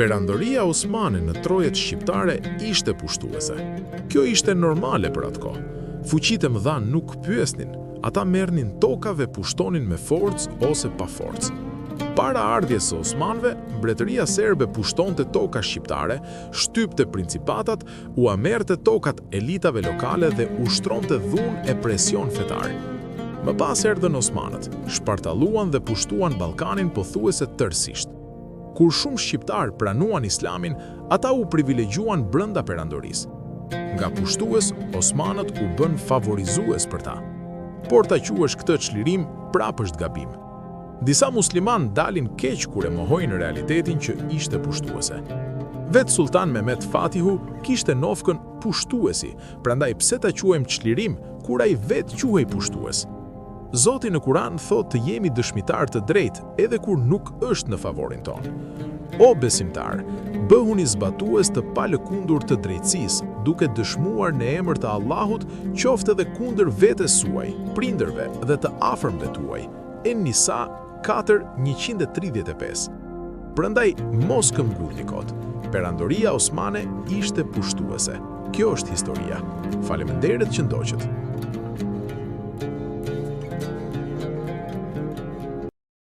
Perandoria Osmane në trojet shqiptare ishte pushtuese. Kjo ishte normale për atë kohë. Fuqitë e mëdha nuk pyesnin, ata merrnin tokave, pushtonin me forcë ose pa forcë. Para ardhjes së Osmanëve, mbretëria serbe pushtonte toka shqiptare, shtypte principatat, u amerte tokat elitave lokale dhe ushtronte dhunë e presion fetar. Më pas erdhën Osmanët, shpartalluan dhe pushtuan Ballkanin pothuajse tërësisht. Kur shumë shqiptar pranuan Islamin, ata u privilegjuan brenda perandorisë. Nga pushtues, Osmanët u bën favorizues për ta. Por ta quhesh këtë çlirim prapë është gabim. Disa musliman dalin keq kur e mohojnë realitetin që ishte pushtuese. Vetë Sultan Mehmet Fatihu kishte nofkën pushtuesi, prandaj pse ta quajmë çlirim kur ai vetë quhej pushtues. Zoti në Kur'an thotë të jemi dëshmitar të drejtë edhe kur nuk është në favorin tonë. O besimtar, bëhuni zbatues të palëkundur të drejtësisë, duke dëshmuar në emër të Allahut, qoftë edhe kundër vetes suaj, prindërve dhe të afërmve tuaj. En-Nisa 4:135. Prandaj mos këmbgulni kot. Perandoria Osmane ishte pushtuese. Kjo është historia. Faleminderit që ndoqët.